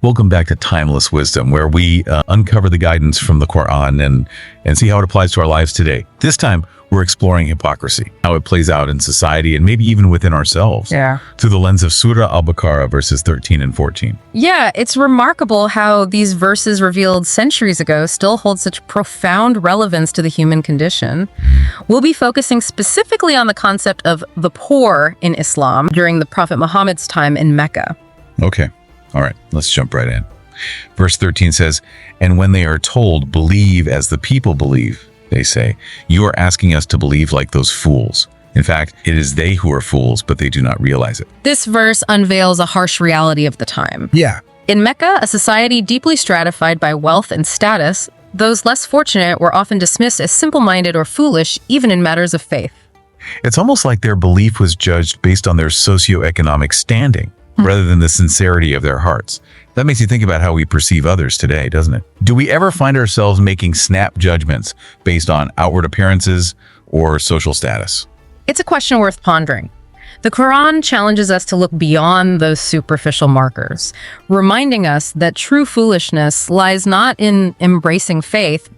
Welcome back to Timeless Wisdom, where we uncover the guidance from the Quran and see how it applies to our lives today. This time, we're exploring hypocrisy, how it plays out in society and maybe even within ourselves. Yeah. Through the lens of Surah Al-Baqarah, verses 13 and 14. Yeah, it's remarkable how these verses revealed centuries ago still hold such profound relevance to the human condition. We'll be focusing specifically on the concept of the poor in Islam during the Prophet Muhammad's time in Mecca. Okay. All right, let's jump right in. Verse 13 says, "And when they are told, believe as the people believe, they say, you are asking us to believe like those fools. In fact, it is they who are fools, but they do not realize it." This verse unveils a harsh reality of the time. Yeah. In Mecca, a society deeply stratified by wealth and status, those less fortunate were often dismissed as simple-minded or foolish, even in matters of faith. It's almost like their belief was judged based on their socioeconomic standing, rather than the sincerity of their hearts. That makes you think about how we perceive others today, doesn't it? Do we ever find ourselves making snap judgments based on outward appearances or social status? It's a question worth pondering. The Quran challenges us to look beyond those superficial markers, reminding us that true foolishness lies not in embracing faith,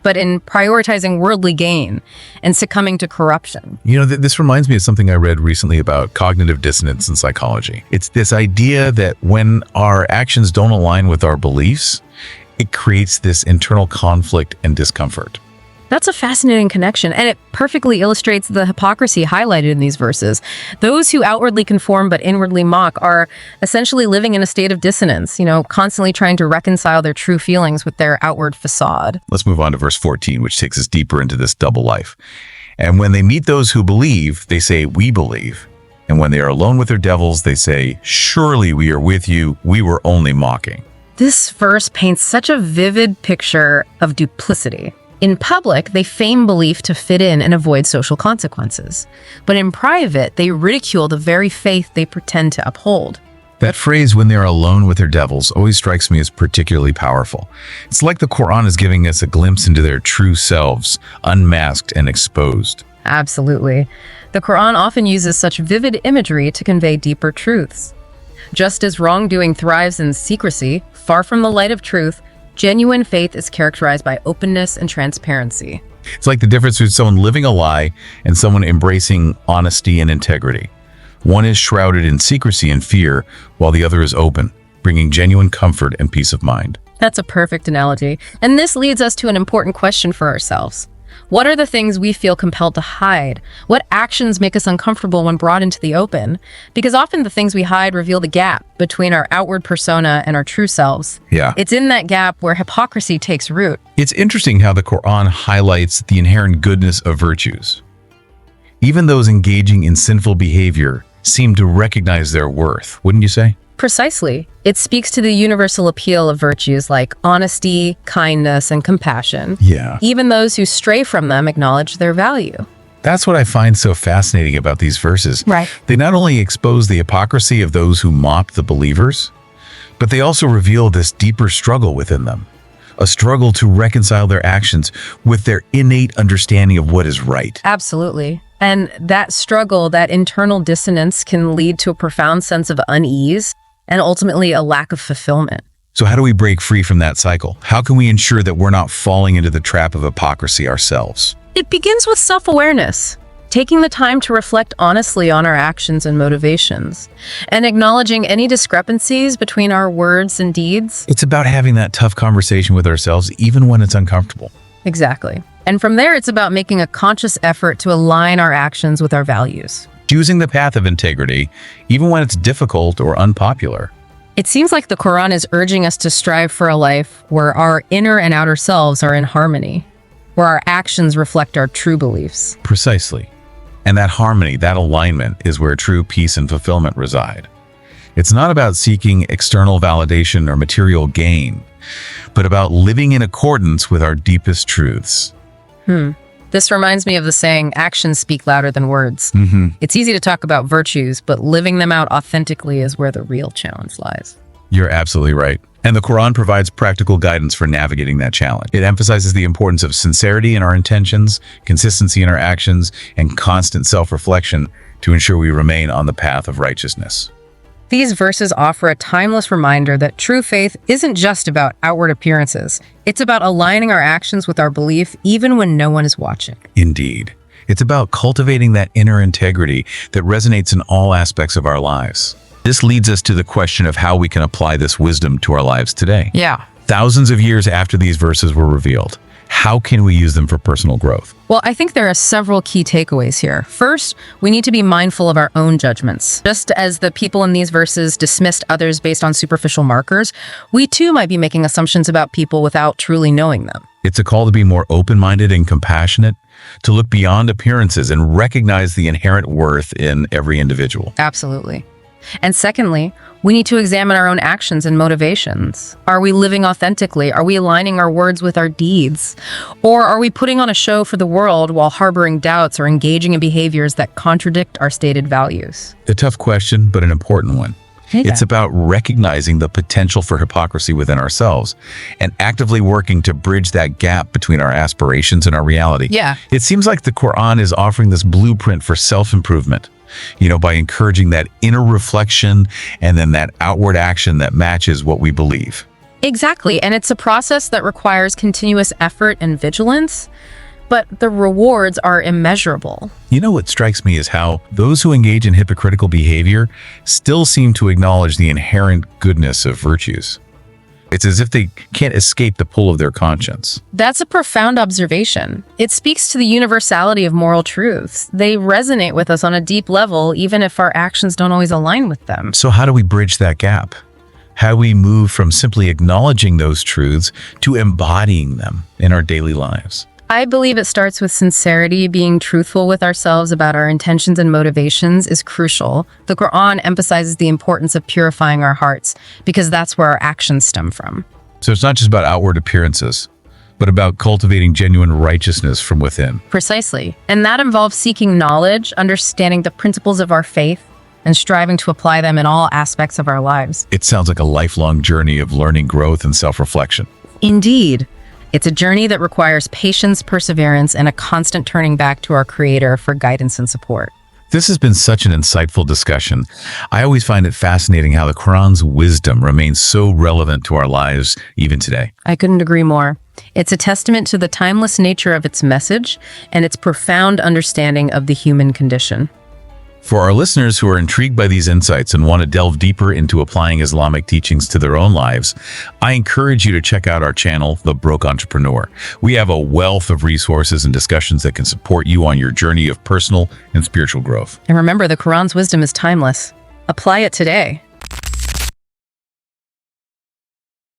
but in prioritizing worldly gain and succumbing to corruption. You know, this reminds me of something I read recently about cognitive dissonance in psychology. It's this idea that when our actions don't align with our beliefs, it creates this internal conflict and discomfort. That's a fascinating connection, and it perfectly illustrates the hypocrisy highlighted in these verses. Those who outwardly conform but inwardly mock are essentially living in a state of dissonance, constantly trying to reconcile their true feelings with their outward facade. Let's move on to verse 14, which takes us deeper into this double life. "And when they meet those who believe, they say, 'We believe.' And when they are alone with their devils, they say, 'Surely we are with you. We were only mocking.'" This verse paints such a vivid picture of duplicity. In public, they feign belief to fit in and avoid social consequences. But in private, they ridicule the very faith they pretend to uphold. That phrase, "when they are alone with their devils," always strikes me as particularly powerful. It's like the Quran is giving us a glimpse into their true selves, unmasked and exposed. Absolutely. The Quran often uses such vivid imagery to convey deeper truths. Just as wrongdoing thrives in secrecy, far from the light of truth, genuine faith is characterized by openness and transparency. It's like the difference between someone living a lie and someone embracing honesty and integrity. One is shrouded in secrecy and fear, while the other is open, bringing genuine comfort and peace of mind. That's a perfect analogy. And this leads us to an important question for ourselves. What are the things we feel compelled to hide? What actions make us uncomfortable when brought into the open? Because often the things we hide reveal the gap between our outward persona and our true selves. Yeah. It's in that gap where hypocrisy takes root. It's interesting how the Quran highlights the inherent goodness of virtues. Even those engaging in sinful behavior seem to recognize their worth, wouldn't you say? Precisely. It speaks to the universal appeal of virtues like honesty, kindness, and compassion. Yeah. Even those who stray from them acknowledge their value. That's what I find so fascinating about these verses. Right. They not only expose the hypocrisy of those who mocked the believers, but they also reveal this deeper struggle within them. A struggle to reconcile their actions with their innate understanding of what is right. Absolutely. And that struggle, that internal dissonance, can lead to a profound sense of unease and ultimately a lack of fulfillment. So how do we break free from that cycle? How can we ensure that we're not falling into the trap of hypocrisy ourselves? It begins with self-awareness, taking the time to reflect honestly on our actions and motivations, and acknowledging any discrepancies between our words and deeds. It's about having that tough conversation with ourselves, even when it's uncomfortable. Exactly. And from there, it's about making a conscious effort to align our actions with our values. Choosing the path of integrity, even when it's difficult or unpopular. It seems like the Quran is urging us to strive for a life where our inner and outer selves are in harmony, where our actions reflect our true beliefs. Precisely. And that harmony, that alignment, is where true peace and fulfillment reside. It's not about seeking external validation or material gain, but about living in accordance with our deepest truths. This reminds me of the saying, actions speak louder than words. It's easy to talk about virtues, but living them out authentically is where the real challenge lies. You're absolutely right. And the Quran provides practical guidance for navigating that challenge. It emphasizes the importance of sincerity in our intentions, consistency in our actions, and constant self-reflection to ensure we remain on the path of righteousness. These verses offer a timeless reminder that true faith isn't just about outward appearances. It's about aligning our actions with our belief even when no one is watching. Indeed. It's about cultivating that inner integrity that resonates in all aspects of our lives. This leads us to the question of how we can apply this wisdom to our lives today. Yeah. Thousands of years after these verses were revealed, how can we use them for personal growth? Well, I think there are several key takeaways here. First, we need to be mindful of our own judgments. Just as the people in these verses dismissed others based on superficial markers, we too might be making assumptions about people without truly knowing them. It's a call to be more open-minded and compassionate, to look beyond appearances and recognize the inherent worth in every individual. Absolutely. And secondly, we need to examine our own actions and motivations. Are we living authentically? Are we aligning our words with our deeds? Or are we putting on a show for the world while harboring doubts or engaging in behaviors that contradict our stated values? A tough question, but an important one. It's about recognizing the potential for hypocrisy within ourselves and actively working to bridge that gap between our aspirations and our reality. Yeah. It seems like the Quran is offering this blueprint for self-improvement, by encouraging that inner reflection and then that outward action that matches what we believe. Exactly. And it's a process that requires continuous effort and vigilance, but the rewards are immeasurable. What strikes me is how those who engage in hypocritical behavior still seem to acknowledge the inherent goodness of virtues. It's as if they can't escape the pull of their conscience. That's a profound observation. It speaks to the universality of moral truths. They resonate with us on a deep level, even if our actions don't always align with them. So how do we bridge that gap? How do we move from simply acknowledging those truths to embodying them in our daily lives? I believe it starts with sincerity. Being truthful with ourselves about our intentions and motivations is crucial. The Quran emphasizes the importance of purifying our hearts because that's where our actions stem from. So it's not just about outward appearances, but about cultivating genuine righteousness from within. Precisely. And that involves seeking knowledge, understanding the principles of our faith, and striving to apply them in all aspects of our lives. It sounds like a lifelong journey of learning, growth, and self-reflection. Indeed. It's a journey that requires patience, perseverance, and a constant turning back to our Creator for guidance and support. This has been such an insightful discussion. I always find it fascinating how the Quran's wisdom remains so relevant to our lives even today. I couldn't agree more. It's a testament to the timeless nature of its message and its profound understanding of the human condition. For our listeners who are intrigued by these insights and want to delve deeper into applying Islamic teachings to their own lives, I encourage you to check out our channel, The Broke Entrepreneur. We have a wealth of resources and discussions that can support you on your journey of personal and spiritual growth. And remember, the Quran's wisdom is timeless. Apply it today.